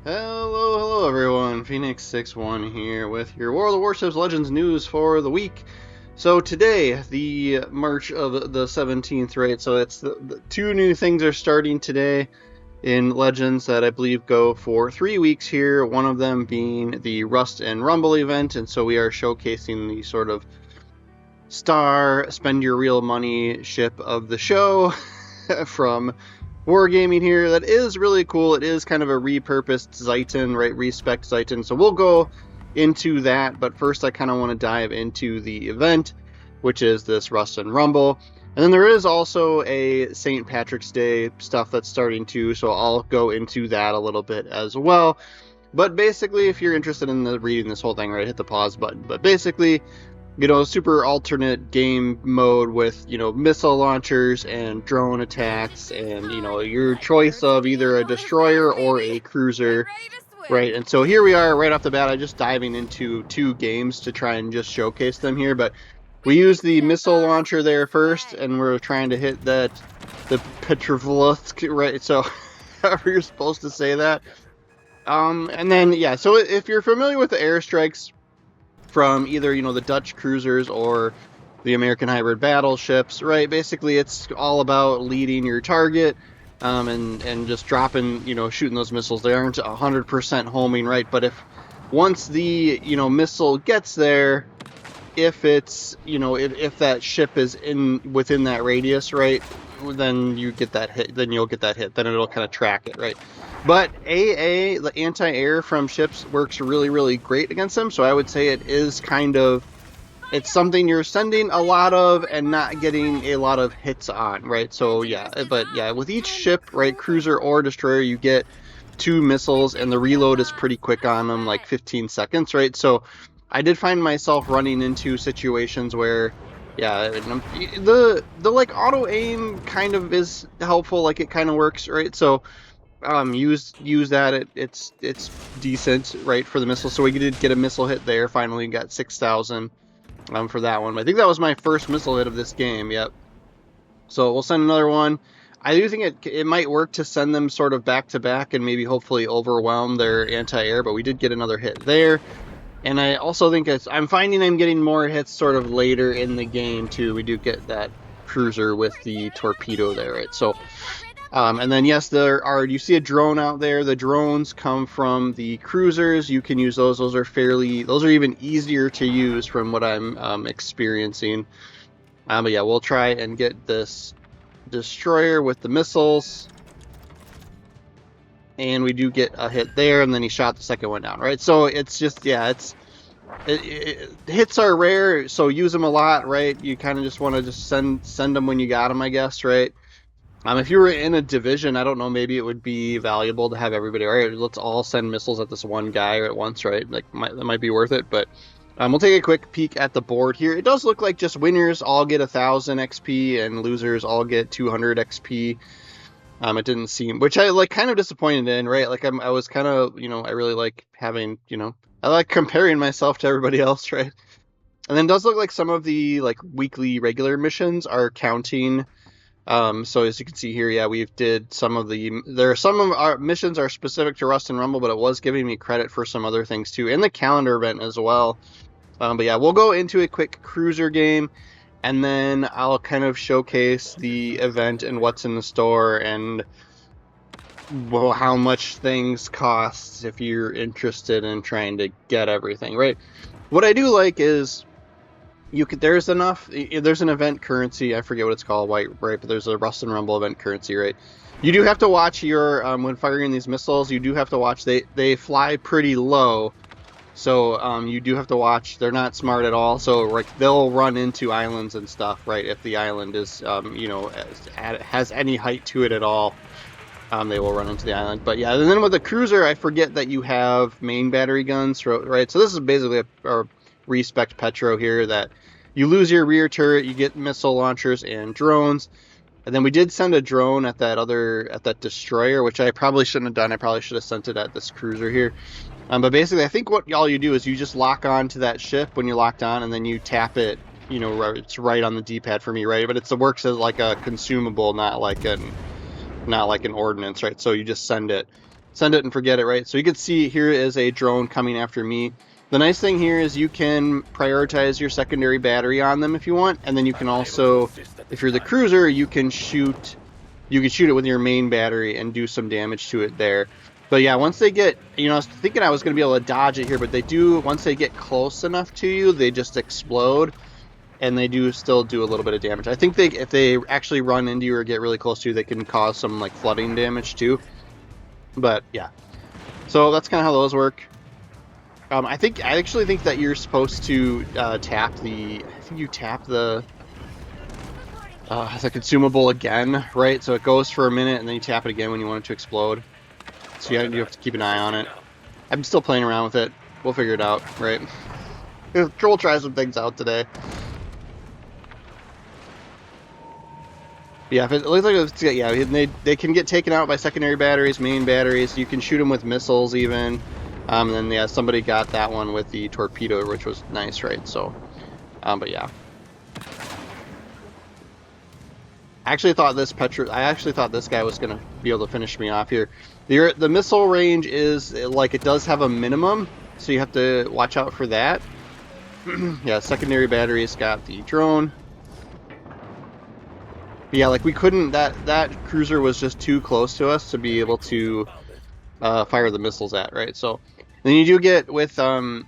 Hello everyone, Phoenix61 here with your War of the Warships Legends news for the week. So today, the March of the 17th, right, so it's the two new things are starting today in Legends that I believe go for 3 weeks here, one of them being the Rust and Rumble event, and so we are showcasing the sort of star spend your real money ship of the show from Wargaming here. That is really cool. It is kind of a repurposed Zeiton, right? Respec Zeiton. So we'll go into that, but first I kind of want to dive into the event, which is this Rust and Rumble. And then there is also a St. Patrick's Day stuff that's starting too, so I'll go into that a little bit as well. But basically, if you're interested in reading this whole thing, right, hit the pause button. But basically, super alternate game mode with, missile launchers and drone attacks and, your choice of either a destroyer or a cruiser, right? And so here we are right off the bat. I'm just diving into two games to try and just showcase them here, but we use the missile launcher there first, and we're trying to hit the Petrovsk, right? So however you're supposed to say that. And then, yeah, so if you're familiar with the airstrikes from either, the Dutch cruisers or the American hybrid battleships, right? Basically, it's all about leading your target and just dropping, shooting those missiles. They aren't 100% homing, right? But if once the, missile gets there, if it's, if that ship is within that radius, right, then you get that hit, then you'll get that hit, then it'll kind of track it, right? But AA, the anti-air from ships, works really, really great against them, so I would say it is kind of, it's something you're sending a lot of and not getting a lot of hits on, right? So yeah, but yeah, with each ship, right, cruiser or destroyer, you get 2 missiles, and the reload is pretty quick on them, like 15 seconds, right? So I did find myself running into situations where, yeah, the like auto aim kind of is helpful, like it kind of works, right? So use that. It's decent, right, for the missile. So we did get a missile hit there. Finally got 6,000 for that one. But I think that was my first missile hit of this game. Yep. So we'll send another one. I do think it might work to send them sort of back to back and maybe hopefully overwhelm their anti-air, but we did get another hit there. And I also think I'm finding I'm getting more hits sort of later in the game too. We do get that cruiser with the torpedo there, right? So, and then yes, you see a drone out there. The drones come from the cruisers. You can use those. Those are even easier to use from what I'm experiencing. But yeah, we'll try and get this destroyer with the missiles. And we do get a hit there, and then he shot the second one down, right? So it's just, yeah, hits are rare, so use them a lot, right? You kind of just want to just send them when you got them, I guess, right? If you were in a division, I don't know, maybe it would be valuable to have everybody, all right, let's all send missiles at this one guy at once, right? Like, that might be worth it, but we'll take a quick peek at the board here. It does look like just winners all get 1,000 XP, and losers all get 200 XP. It didn't seem, which I kind of disappointed in, right? Like I was kind of, I really like having, I like comparing myself to everybody else, right? And then it does look like some of the weekly regular missions are counting. So as you can see here, yeah, we've did some of our missions are specific to Rust and Rumble, but it was giving me credit for some other things too, and the calendar event as well. But yeah, we'll go into a quick cruiser game, and then I'll kind of showcase the event and what's in the store and how much things cost if you're interested in trying to get everything, right? What I do like is there's an event currency, I forget what it's called, right? But there's a Rust and Rumble event currency, right? You do have to watch when firing these missiles, you do have to watch, they fly pretty low. So you do have to watch. They're not smart at all. So they'll run into islands and stuff, right? If the island is, has any height to it at all, they will run into the island. But yeah, and then with the cruiser, I forget that you have main battery guns, right? So this is basically a respect Petro here, that you lose your rear turret, you get missile launchers and drones. And then we did send a drone at that destroyer, which I probably shouldn't have done. I probably should have sent it at this cruiser here. But basically, I think what all you do is you just lock on to that ship when you're locked on, and then you tap it. It's right on the D-pad for me, right? But it works as like a consumable, not like an ordnance, right? So you just send it. send it and forget it, right? So you can see here is a drone coming after me. The nice thing here is you can prioritize your secondary battery on them if you want, and then you can also, if you're the cruiser, you can shoot it with your main battery and do some damage to it there. But yeah, once they get, I was thinking I was going to be able to dodge it here, but they do, once they get close enough to you, they just explode, and they do still do a little bit of damage. I think if they actually run into you or get really close to you, they can cause some like flooding damage too. But yeah, so that's kind of how those work. I actually think that you're supposed to tap the, I think you tap the consumable again, right? So it goes for a minute and then you tap it again when you want it to explode. So you have to keep an eye on it. I'm still playing around with it. We'll figure it out, right? Troll try some things out today. Yeah, if it looks like it's, yeah, they can get taken out by secondary batteries, main batteries. You can shoot them with missiles even. And then yeah, somebody got that one with the torpedo, which was nice, right? So, but yeah. I actually thought this guy was gonna be able to finish me off here. The missile range is like, it does have a minimum, so you have to watch out for that. Yeah, secondary batteries got the drone. But yeah, like we couldn't, that cruiser was just too close to us to be able to fire the missiles at, right? So then you do get with for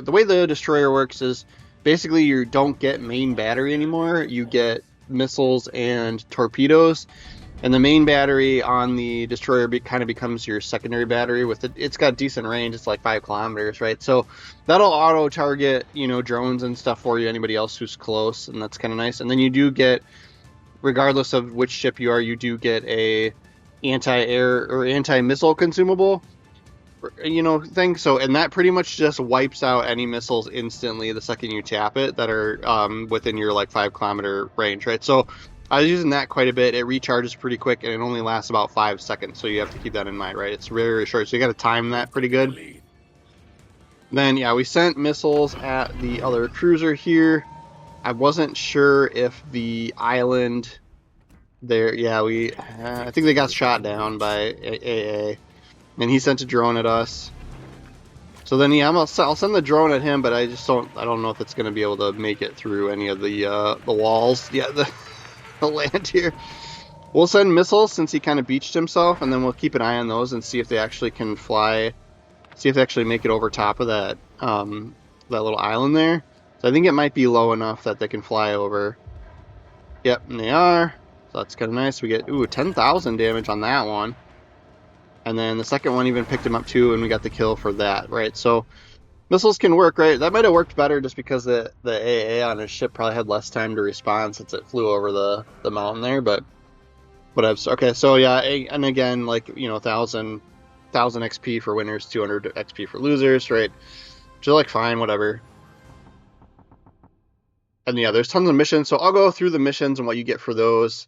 the way the destroyer works is basically you don't get main battery anymore. You get missiles and torpedoes, and the main battery on the destroyer kind of becomes your secondary battery. With it, it's got decent range. It's like 5 kilometers, right? So that'll auto target drones and stuff for you, anybody else who's close, and that's kind of nice. And then you do get, regardless of which ship you are, you do get a anti-air or anti-missile consumable thing. So, and that pretty much just wipes out any missiles instantly the second you tap it that are within your like 5 kilometer range, right? So I was using that quite a bit. It recharges pretty quick and it only lasts about 5 seconds, so you have to keep that in mind, right? It's very, very short, so you got to time that pretty good. Then yeah, we sent missiles at the other cruiser here. I wasn't sure if the island there, yeah, I think they got shot down by AA. And he sent a drone at us. So then, yeah, I'll send the drone at him, but I don't know if it's going to be able to make it through any of the walls. Yeah, the land here. We'll send missiles since he kind of beached himself, and then we'll keep an eye on those and see if they actually can fly. See if they actually make it over top of that little island there. So I think it might be low enough that they can fly over. Yep, and they are. So that's kind of nice. We get 10,000 damage on that one. And then the second one even picked him up too, and we got the kill for that, right? So missiles can work, right? That might have worked better just because the AA on his ship probably had less time to respond since it flew over the mountain there, but whatever. Okay, so yeah, and again, like, 1,000 XP for winners, 200 XP for losers, right? Which is like fine, whatever. And yeah, there's tons of missions, so I'll go through the missions and what you get for those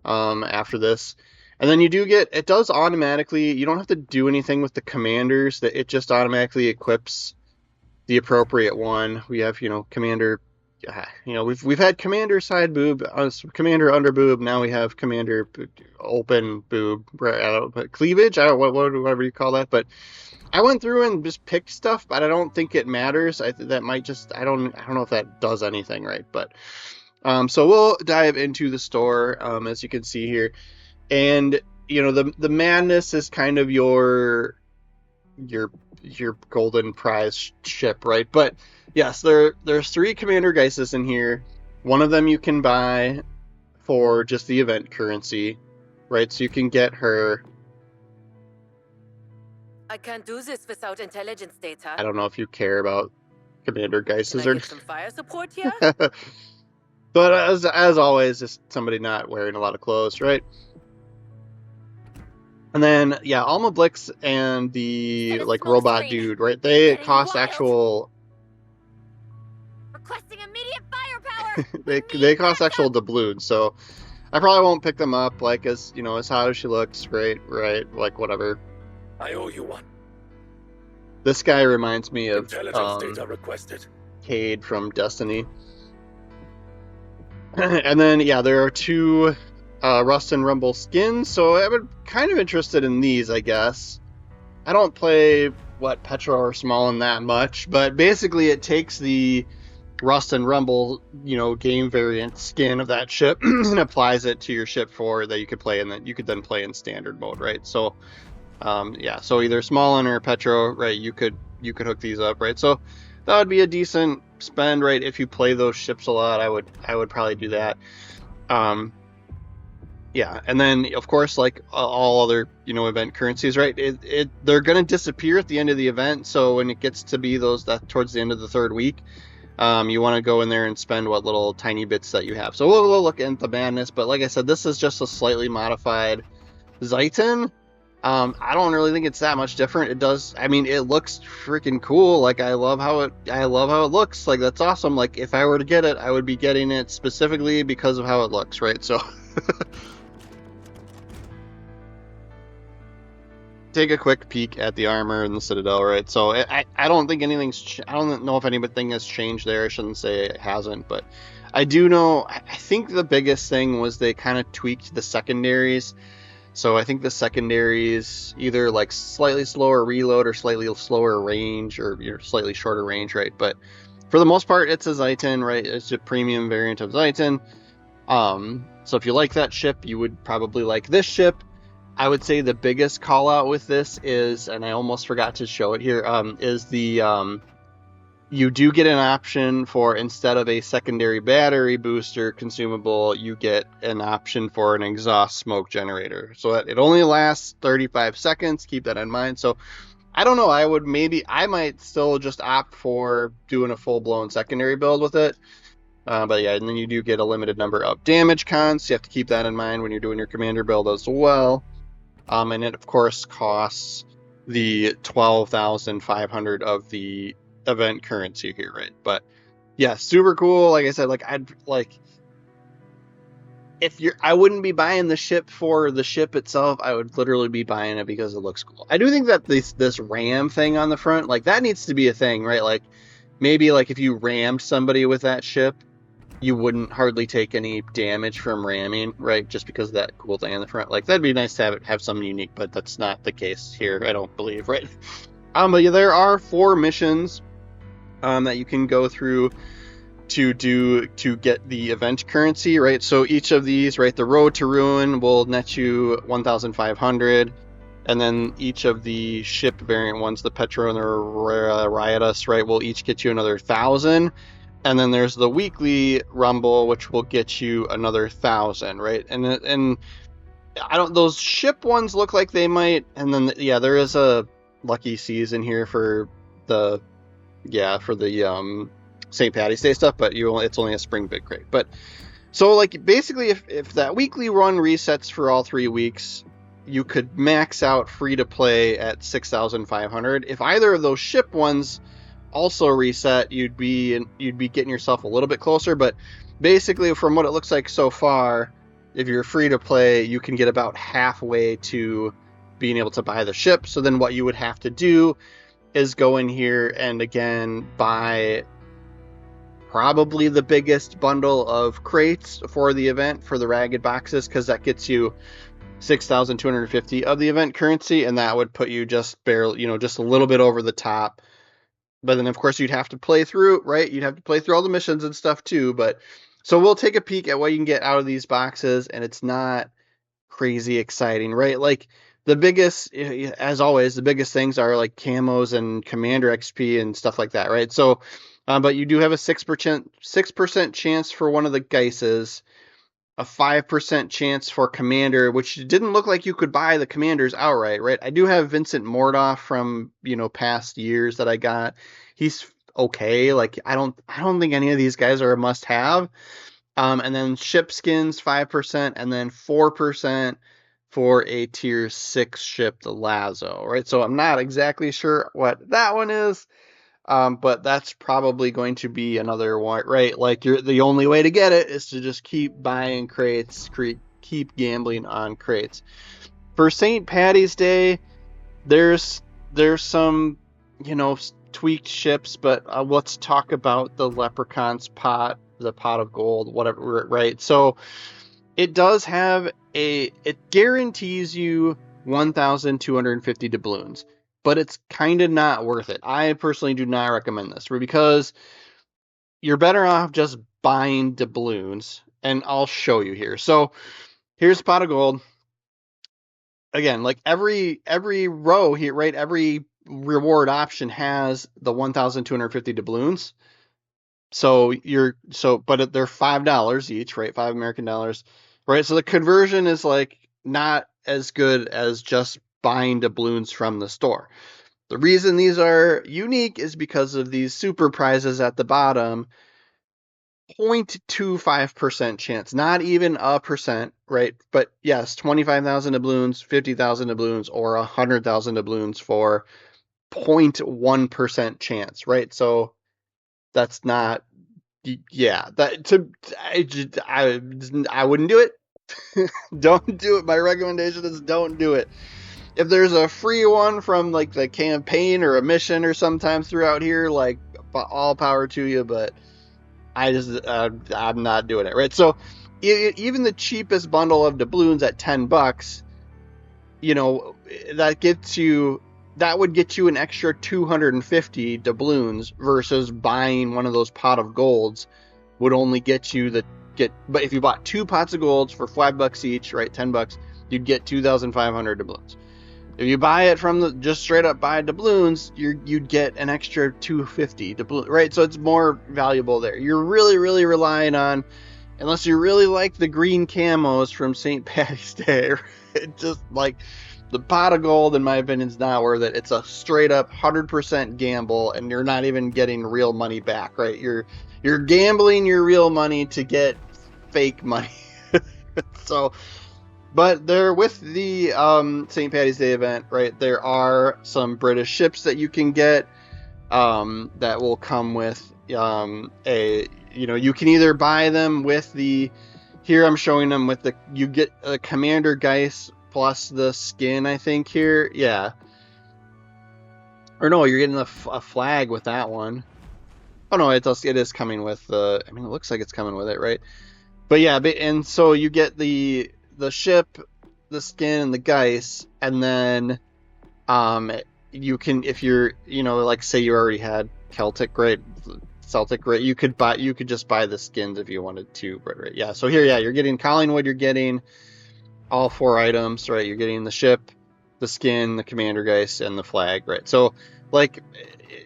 after this. And then you do get, it does automatically, you don't have to do anything with the commanders, that it just automatically equips the appropriate one. We have, commander, we've had commander side boob, commander under boob, now we have commander open boob, right? Cleavage, whatever you call that, but I went through and just picked stuff, but I don't think it matters. That might just, I don't know if that does anything, right? But, so we'll dive into the store, as you can see here. And the madness is kind of your golden prize ship, right? But yes, there's 3 Commander Geises in here. One of them you can buy for just the event currency, right? So you can get her. I can't do this without intelligence data. I don't know if you care about Commander Geises or some fire support here. But as always, just somebody not wearing a lot of clothes, right? And then, yeah, Alma Blix and the, robot dude, right? They cost actual... Requesting immediate firepower! they cost actual doubloons, so I probably won't pick them up, as hot as she looks, right, like, whatever. I owe you one. This guy reminds me of, data requested. Cade from Destiny. And then, yeah, there are 2... Rust and Rumble skins, so I'm kind of interested in these, I guess. I don't play, Petro or Smallin that much, but basically it takes the Rust and Rumble, game variant skin of that ship and applies it to your ship that you could play, and then you could then play in standard mode, right? So, so either Smallin or Petro, right, you could hook these up, right? So that would be a decent spend, right? If you play those ships a lot, I would probably do that. And then of course, like all other event currencies, right? They're gonna disappear at the end of the event. So when it gets to be towards the end of the third week, you want to go in there and spend what little tiny bits that you have. So we'll look into madness. But like I said, this is just a slightly modified Zeiton. I don't really think it's that much different. It looks freaking cool. Like I love how it looks. Like that's awesome. Like if I were to get it, I would be getting it specifically because of how it looks, right? So take a quick peek at the armor and the Citadel, right? So I don't think anything's I don't know if anything has changed there. I shouldn't say it hasn't, but I do know. I think the biggest thing was they kind of tweaked the secondaries. So I think the secondaries either like slightly slower reload or slightly slower range or slightly shorter range, right? But for the most part, it's a Zeiton, right? It's a premium variant of Zeiton. So if you like that ship, you would probably like this ship. I would say the biggest call out with this is, and I almost forgot to show it here, is the you do get an option for, instead of a secondary battery booster consumable, you get an option for an exhaust smoke generator. So that it only lasts 35 seconds. Keep that in mind. So I don't know. I might still just opt for doing a full-blown secondary build with it. But yeah, and then you do get a limited number of damage cons. So you have to keep that in mind when you're doing your commander build as well. And it, of course, costs the 12,500 of the event currency here, right? But yeah, super cool. Like I said, I wouldn't be buying the ship for the ship itself. I would literally be buying it because it looks cool. I do think that this ram thing on the front, like that needs to be a thing, right? Like maybe like if you rammed somebody with that ship, you wouldn't hardly take any damage from ramming, right? Just because of that cool thing on the front. Like that'd be nice to have something unique, but that's not the case here, I don't believe, right? But yeah, there are 4 missions that you can go through to get the event currency, right? So each of these, right, the Road to Ruin will net you 1,500, and then each of the ship variant ones, the Petro and the Riotous, right, will each get you another 1,000. And then there's the weekly Rumble, which will get you another 1,000, right? And I don't. Those ship ones look like they might. And then there is a lucky season here for the St. Patty's Day stuff, but it's only a spring big crate. But so like basically, if that weekly run resets for all 3 weeks, you could max out free to play at 6,500. If either of those ship ones also reset, you'd be getting yourself a little bit closer. But basically, from what it looks like so far, if you're free to play, you can get about halfway to being able to buy the ship. So then what you would have to do is go in here and again buy probably the biggest bundle of crates for the event for the ragged boxes, because that gets you 6,250 of the event currency, and that would put you just barely, just a little bit over the top. But then, of course, you'd have to play through, right? You'd have to play through all the missions and stuff, too. But so we'll take a peek at what you can get out of these boxes, and it's not crazy exciting, right? Like, the biggest, as always, the biggest things are, like, camos and Commander XP and stuff like that, right? So, but you do have a 6% chance for one of the Geises, a 5% chance for Commander, which didn't look like you could buy the Commanders outright, right? I do have Vincent Mordoff from, past years that I got. He's okay. Like, I don't think any of these guys are a must have. And then ship skins, 5%, and then 4% for a tier 6 ship, the Lazo, right? So I'm not exactly sure what that one is. But that's probably going to be another one, right? Like the only way to get it is to just keep buying crates, keep gambling on crates. For St. Patty's Day, there's some, tweaked ships, but let's talk about the Leprechaun's pot, the pot of gold, whatever, right? So it does have it guarantees you 1,250 doubloons, but it's kind of not worth it. I personally do not recommend this because you're better off just buying doubloons, and I'll show you here. So here's a pot of gold. Again, like every row here, right? Every reward option has the 1,250 doubloons. So but they're $5 each, right? $5 American, right? So the conversion is like not as good as just buying doubloons from the store. The reason these are unique is because of these super prizes at the bottom. 0.25% chance, not even a percent, right? But yes, 25,000 doubloons, 50,000 doubloons, or 100,000 doubloons for 0.1% chance, right? So that's not, yeah, I wouldn't do it. Don't do it. My recommendation is don't do it. If there's a free one from like the campaign or a mission or sometimes throughout here, like all power to you, but I'm not doing it, right? So even the cheapest bundle of doubloons at $10, that would get you an extra 250 doubloons versus buying one of those pot of golds would only get you but if you bought 2 pots of golds for $5 each, right, $10, you'd get 2,500 doubloons. If you buy it from just straight up buy doubloons, you'd get an extra 250 doubloons, right? So it's more valuable there. You're really, really relying on, unless you really like the green camos from St. Patty's Day, right? Just like the pot of gold, in my opinion, is not worth it. It's a straight up 100% gamble, and you're not even getting real money back, right? You're gambling your real money to get fake money. So. But there, with the St. Patty's Day event, right, there are some British ships that you can get that will come with you can either buy them with here I'm showing them with you get a Commander Geist plus the skin, I think here. Yeah. Or no, you're getting a flag with that one. Oh no, it is coming with it looks like it's coming with it, right? But yeah, and so you get the ship, the skin, and the Geist, and then you can, if you're, like say you already had Celtic, right, you could just buy the skins if you wanted to, right? Yeah, so here, yeah, you're getting Collingwood, you're getting all 4 items, right? You're getting the ship, the skin, the Commander Geist, and the flag, right? So, like,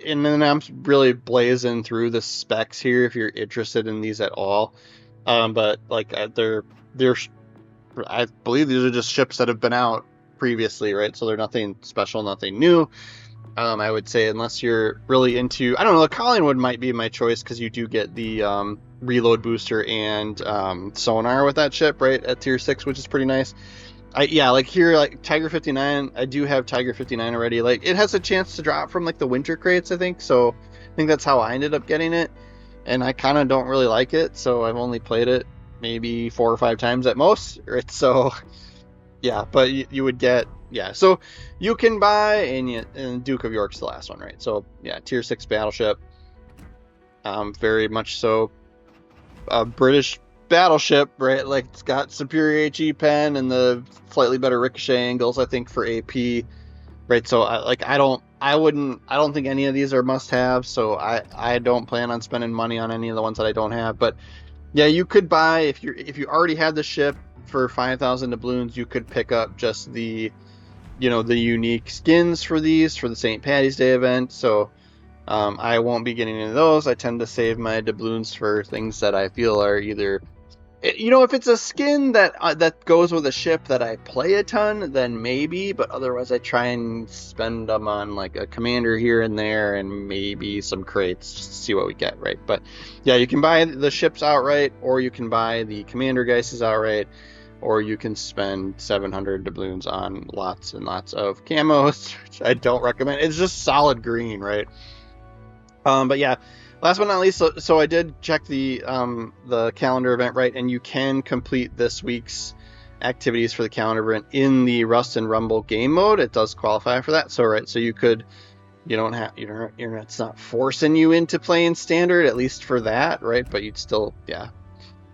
and then I'm really blazing through the specs here if you're interested in these at all. But like they're I believe these are just ships that have been out previously, right? So they're nothing special, nothing new. I would say unless you're really into, I don't know, the Collingwood might be my choice because you do get the reload booster and sonar with that ship, right, at tier 6, which is pretty nice. Like here, like Tiger 59, I do have Tiger 59 already. Like it has a chance to drop from like the winter crates, I think. So I think that's how I ended up getting it. And I kind of don't really like it, so I've only played it maybe 4 or 5 times at most, right? So yeah, but you would get, yeah, so you can buy, and Duke of York's the last one, right? So yeah, tier 6 battleship, very much so a British battleship, right? Like it's got superior HE pen and the slightly better ricochet angles, I think, for AP, right? So I don't think any of these are must-have, so I don't plan on spending money on any of the ones that I don't have. But yeah, you could buy, if you already had the ship for 5,000 doubloons, you could pick up just the unique skins for these for the St. Patty's Day event. So I won't be getting into those. I tend to save my doubloons for things that I feel are either, if it's a skin that goes with a ship that I play a ton, then maybe, but otherwise I try and spend them on like a commander here and there and maybe some crates just to see what we get, right? But yeah, you can buy the ships outright, or you can buy the Commander Geists outright, or you can spend 700 doubloons on lots and lots of camos, which I don't recommend. It's just solid green, right? But yeah, last but not least, so I did check the calendar event, right, and you can complete this week's activities for the calendar event in the Rust and Rumble game mode. It does qualify for that. So right, so you could, it's not forcing you into playing standard, at least for that, right? But you'd still, yeah.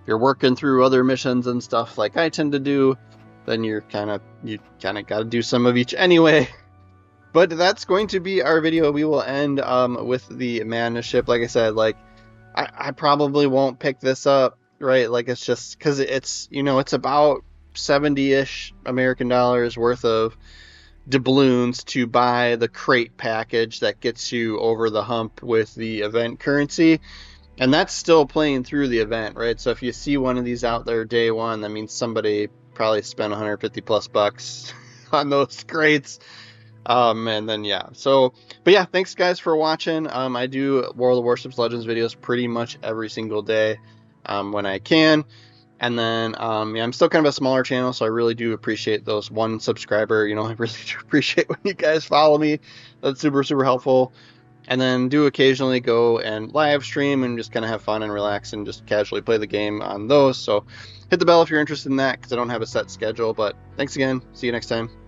you're working through other missions and stuff like I tend to do, then you kind of got to do some of each anyway. But that's going to be our video. We will end with the Madness ship. Like I said, like I probably won't pick this up, right? Like it's just because it's, you know, it's about 70-ish American dollars worth of doubloons to buy the crate package that gets you over the hump with the event currency. And that's still playing through the event, right? So if you see one of these out there day one, that means somebody probably spent 150 plus bucks on those crates. And then, yeah, so, but yeah, thanks guys for watching. I do World of Warships Legends videos pretty much every single day, when I can. And then, yeah, I'm still kind of a smaller channel, so I really do appreciate those 1 subscriber. You know, I really do appreciate when you guys follow me. That's super, super helpful. And then do occasionally go and live stream and just kind of have fun and relax and just casually play the game on those. So hit the bell if you're interested in that, because I don't have a set schedule. But thanks again. See you next time.